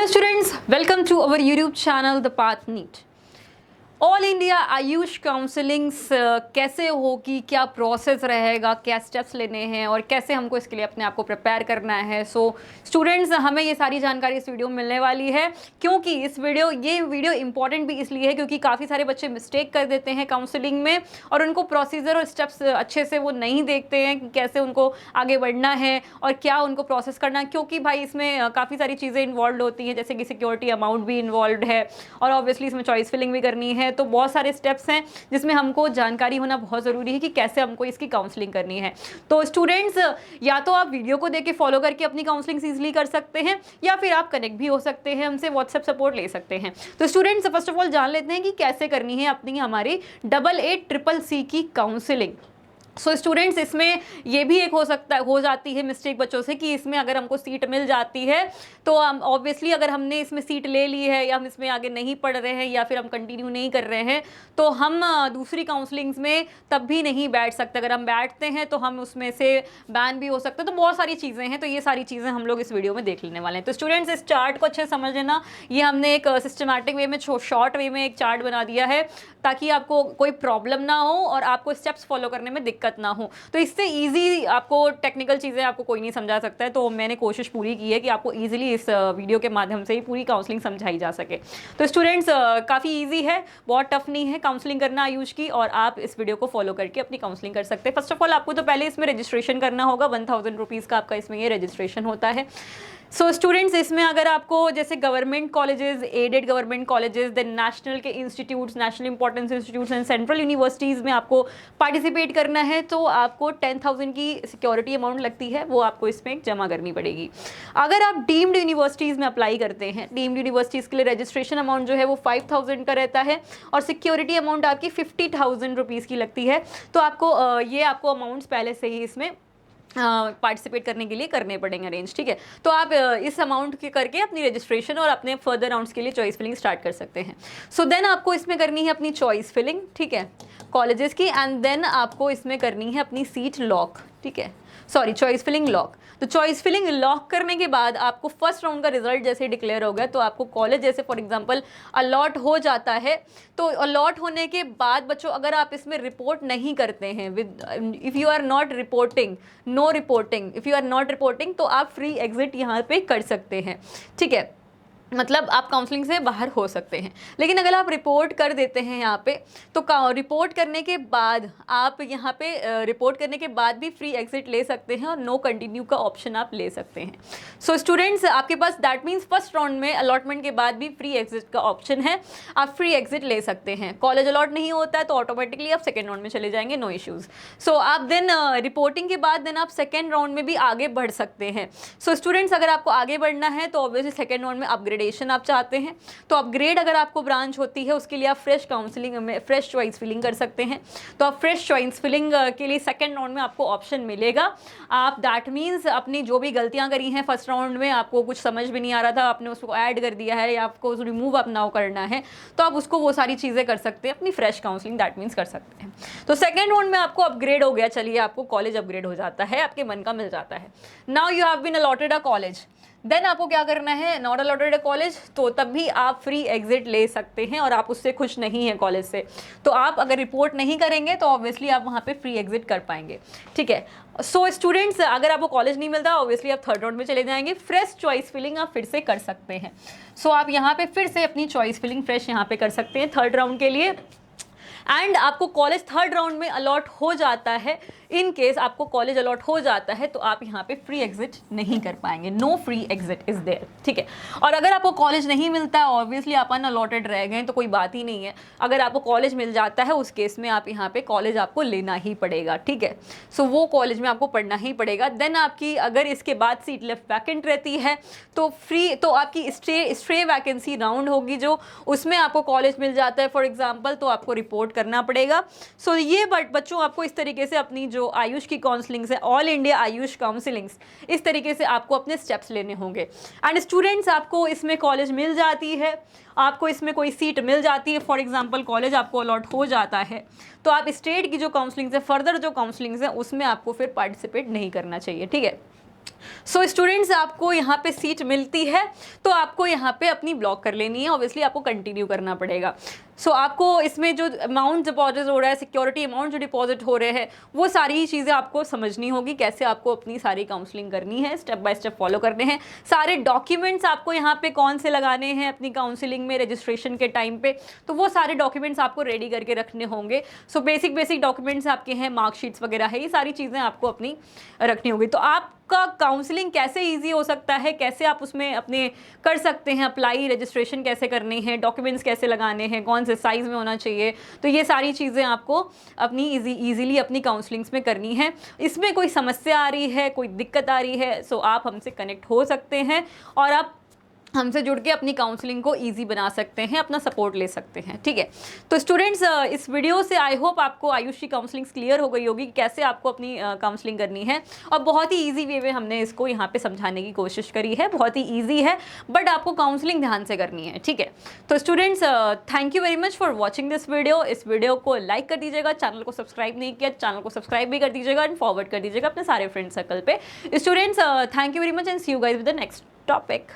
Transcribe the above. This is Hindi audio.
Hello students, welcome to our YouTube channel The Path NEET. All India Ayush counsellings कैसे होगी, क्या प्रोसेस रहेगा, क्या स्टेप्स लेने हैं और कैसे हमको इसके लिए अपने आप को प्रिपेयर करना है। सो स्टूडेंट्स, हमें ये सारी जानकारी इस वीडियो में मिलने वाली है, क्योंकि ये वीडियो इंपॉर्टेंट भी इसलिए है क्योंकि काफ़ी सारे बच्चे मिस्टेक कर देते हैं काउंसलिंग में और उनको प्रोसीजर और स्टेप्स अच्छे से वो नहीं देखते हैं कि कैसे उनको आगे बढ़ना है और क्या उनको प्रोसेस करना है, क्योंकि भाई इसमें काफ़ी सारी चीज़ें इन्वॉल्व होती हैं, जैसे कि सिक्योरिटी अमाउंट भी इन्वॉल्व है और ऑब्वियसली इसमें चॉइस फिलिंग भी करनी है। तो बहुत सारे स्टेप्स हैं जिसमें हमको जानकारी होना बहुत ज़रूरी है कि कैसे हमको इसकी काउंसलिंग करनी है। तो स्टूडेंट्स, या तो आप वीडियो को देख के फॉलो करके अपनी काउंसलिंग ईजिली कर सकते हैं या फिर आप कनेक्ट भी हो सकते हैं, हमसे व्हाट्सएप सपोर्ट ले सकते हैं। तो स्टूडेंट्स, फर्स्ट ऑफ ऑल जान लेते हैं कि कैसे करनी है अपनी हमारी 88CCC की काउंसलिंग। सो स्टूडेंट्स, इसमें ये भी एक हो जाती है मिस्टेक बच्चों से कि इसमें अगर हमको सीट मिल जाती है तो ऑब्वियसली अगर हमने इसमें सीट ले ली है या हम इसमें आगे नहीं पढ़ रहे हैं या फिर हम कंटिन्यू नहीं कर रहे हैं तो हम दूसरी काउंसलिंग्स में तब भी नहीं बैठ सकते। अगर हम बैठते हैं तो हम उसमें से बैन भी हो सकते हैं। तो बहुत सारी चीज़ें हैं, तो ये सारी चीज़ें हम लोग इस वीडियो में देख लेने वाले हैं। तो स्टूडेंट्स, इस चार्ट को अच्छे समझ लेना। ये हमने एक सिस्टमैटिक वे में, शॉर्ट वे में एक चार्ट बना दिया है ताकि आपको कोई प्रॉब्लम ना हो और आपको स्टेप्स फॉलो करने में दिक्कत ना हो। तो इससे इजी आपको टेक्निकल चीज़ें आपको कोई नहीं समझा सकता है, तो मैंने कोशिश पूरी की है कि आपको इजीली इस वीडियो के माध्यम से ही पूरी काउंसलिंग समझाई जा सके। तो स्टूडेंट्स, काफ़ी इजी है, बहुत टफ नहीं है काउंसलिंग करना आयुष की, और आप इस वीडियो को फॉलो करके अपनी काउंसलिंग कर सकते हैं। फर्स्ट ऑफ ऑल आपको तो पहले इसमें रजिस्ट्रेशन करना होगा। 1000 रुपीज़ का आपका इसमें ये रजिस्ट्रेशन होता है। सो स्टूडेंट्स, इसमें अगर आपको जैसे government colleges, aided government colleges, then national के institutes, national importance institutes and central universities में आपको पार्टिसिपेट करना है तो आपको 10,000 की सिक्योरिटी अमाउंट लगती है, वो आपको इसमें जमा करनी पड़ेगी। अगर आप डीम्ड यूनिवर्सिटीज़ में अप्लाई करते हैं, डीम्ड यूनिवर्सिटीज़ के लिए रजिस्ट्रेशन अमाउंट जो है वो 5,000 का रहता है और सिक्योरिटी अमाउंट आपकी 50,000 रुपीज़ की लगती है। तो आपको ये आपको अमाउंट्स पहले से ही इसमें पार्टिसिपेट करने के लिए करने पड़ेंगे अरेंज, ठीक है। तो आप इस अमाउंट के करके अपनी रजिस्ट्रेशन और अपने फर्दर राउंड्स के लिए चॉइस फिलिंग स्टार्ट कर सकते हैं। सो देन आपको इसमें करनी है अपनी चॉइस फिलिंग, ठीक है, कॉलेजेस की, एंड देन आपको इसमें करनी है अपनी सीट लॉक, ठीक है, सॉरी, चॉइस फिलिंग लॉक। तो चॉइस फिलिंग लॉक करने के बाद आपको फर्स्ट राउंड का रिजल्ट जैसे डिक्लेयर हो गया तो आपको कॉलेज जैसे फॉर एग्जांपल अलॉट हो जाता है। तो अलॉट होने के बाद बच्चों, अगर आप इसमें रिपोर्ट नहीं करते हैं, if you are not reporting, no reporting, if you are not reporting, तो आप फ्री एग्जिट यहाँ पे कर सकते हैं, ठीक है, मतलब आप काउंसलिंग से बाहर हो सकते हैं। लेकिन अगर आप रिपोर्ट कर देते हैं यहाँ पे तो रिपोर्ट करने के बाद आप यहाँ पे रिपोर्ट करने के बाद भी फ्री एग्जिट ले सकते हैं और नो कंटिन्यू का ऑप्शन आप ले सकते हैं। सो स्टूडेंट्स, आपके पास दैट मीन्स फर्स्ट राउंड में अलॉटमेंट के बाद भी फ्री एग्जिट का ऑप्शन है, आप फ्री एग्जिट ले सकते हैं। कॉलेज अलॉट नहीं होता है तो ऑटोमेटिकली आप सेकेंड राउंड में चले जाएंगे, नो इश्यूज़। सो आप देन रिपोर्टिंग के बाद देन आप सेकेंड राउंड में भी आगे बढ़ सकते हैं। सो स्टूडेंट्स, अगर आपको आगे बढ़ना है तो ऑब्वियसली सेकेंड राउंड में अपग्रेड आप चाहते हैं तो अपग्रेड अगर आपको ब्रांच होती है उसके लिए आप फ्रेश काउंसलिंग में फ्रेश चॉइस फिलिंग कर सकते हैं। तो आप फ्रेश चॉइस फिलिंग के लिए सेकंड राउंड में आपको ऑप्शन मिलेगा। आप दैट मीन्स अपनी जो भी गलतियां करी हैं फर्स्ट राउंड में, आपको कुछ समझ में नहीं आ रहा था, आपने उसको ऐड कर दिया है या आपको रिमूव अप नाउ करना है, तो आप उसको वो सारी चीज़ें कर सकते हैं, अपनी फ्रेश काउंसलिंग दैट मीन्स कर सकते हैं। तो सेकेंड राउंड में आपको अपग्रेड हो गया, चलिए आपको कॉलेज अपग्रेड हो जाता है, आपके मन का मिल जाता है। Now you have been allotted a college, then आपको क्या करना है, नॉट अलॉटेड अ कॉलेज, तो तब भी आप फ्री एग्जिट ले सकते हैं और आप उससे खुश नहीं हैं कॉलेज से, तो आप अगर रिपोर्ट नहीं करेंगे तो ऑब्वियसली आप वहाँ पे फ्री एग्जिट कर पाएंगे, ठीक है। सो स्टूडेंट्स, अगर आपको कॉलेज नहीं मिलता ऑब्वियसली आप थर्ड राउंड में चले जाएंगे, फ्रेश चॉइस फिलिंग आप फिर से कर सकते हैं। सो आप यहाँ पे फिर से अपनी चॉइस फिलिंग फ्रेश यहाँ पे कर सकते हैं थर्ड राउंड के लिए। एंड आपको कॉलेज थर्ड राउंड में अलॉट हो जाता है, इन केस आपको कॉलेज अलॉट हो जाता है तो आप यहाँ पे फ्री एग्जिट नहीं कर पाएंगे, no free exit is there, ठीक है। और अगर आपको कॉलेज नहीं मिलता है, ऑब्वियसली आप अनअलॉटेड रह गए तो कोई बात ही नहीं है। अगर आपको कॉलेज मिल जाता है उस केस में आप यहाँ पे कॉलेज आपको लेना ही पड़ेगा, ठीक है। सो वो कॉलेज में आपको पढ़ना ही पड़ेगा। देन आपकी अगर इसके बाद सीट लेफ्ट वैकेंट रहती है तो आपकी स्ट्रे वैकेंसी राउंड होगी जो, उसमें आपको कॉलेज मिल जाता है फॉर एग्जाम्पल, तो आपको रिपोर्ट करना पड़ेगा। सो ये बच्चों आपको इस तरीके से अपनी जो आयुष की काउंसलिंग है, ऑल इंडिया आयुष काउंसलिंग्स, इस तरीके से आपको अपने स्टेप्स लेने होंगे। एंड स्टूडेंट्स, आपको इसमें कॉलेज मिल जाती है, आपको इसमें कोई सीट मिल जाती है, फॉर एग्जांपल कॉलेज आपको अलॉट हो जाता है, तो आप स्टेट की जो काउंसलिंग है, फर्दर जो काउंसलिंग है, उसमें आपको फिर पार्टिसिपेट नहीं करना चाहिए, ठीक है। सो स्टूडेंट्स, आपको यहाँ पे सीट मिलती है तो आपको यहाँ पे अपनी ब्लॉक कर लेनी है, ऑब्वियसली आपको कंटिन्यू करना पड़ेगा। सो आपको इसमें जो अमाउंट डिपॉजिट हो रहा है, सिक्योरिटी अमाउंट जो डिपॉजिट हो रहे हैं, वो सारी ही चीज़ें आपको समझनी होगी, कैसे आपको अपनी सारी काउंसलिंग करनी है, स्टेप बाय स्टेप फॉलो करने हैं। सारे डॉक्यूमेंट्स आपको यहाँ पे कौन से लगाने हैं अपनी काउंसलिंग में रजिस्ट्रेशन के टाइम पे, तो वो सारे डॉक्यूमेंट्स आपको रेडी करके रखने होंगे। सो बेसिक डॉक्यूमेंट्स आपके हैं, मार्कशीट्स वगैरह है, ये सारी चीज़ें आपको अपनी रखनी होगी। तो आपका काउंसलिंग कैसे ईजी हो सकता है, कैसे आप उसमें अपने कर सकते हैं अप्लाई, रजिस्ट्रेशन कैसे करनी है, डॉक्यूमेंट्स कैसे लगाने हैं, कौन से साइज़ में होना चाहिए, तो ये सारी चीज़ें आपको अपनी ईजीली अपनी काउंसलिंग्स में करनी है। इसमें कोई समस्या आ रही है, कोई दिक्कत आ रही है, सो आप हमसे कनेक्ट हो सकते हैं और आप हमसे जुड़ के अपनी काउंसलिंग को इजी बना सकते हैं, अपना सपोर्ट ले सकते हैं, ठीक है। तो स्टूडेंट्स, इस वीडियो से आई होप आपको आयुष की काउंसलिंग क्लियर हो गई होगी कि कैसे आपको अपनी काउंसलिंग करनी है, और बहुत ही इजी वे में हमने इसको यहाँ पे समझाने की कोशिश करी है। बहुत ही इजी है, बट आपको काउंसलिंग ध्यान से करनी है, ठीक है। तो students, thank you very much for watching this video. इस वीडियो को लाइक कर दीजिएगा, चैनल को सब्सक्राइब नहीं किया चैनल को सब्सक्राइब भी कर दीजिएगा एंड फॉरवर्ड कर दीजिएगा अपने सारे फ्रेंड सर्कल पे। Students, thank you very much and see you guys with the next topic.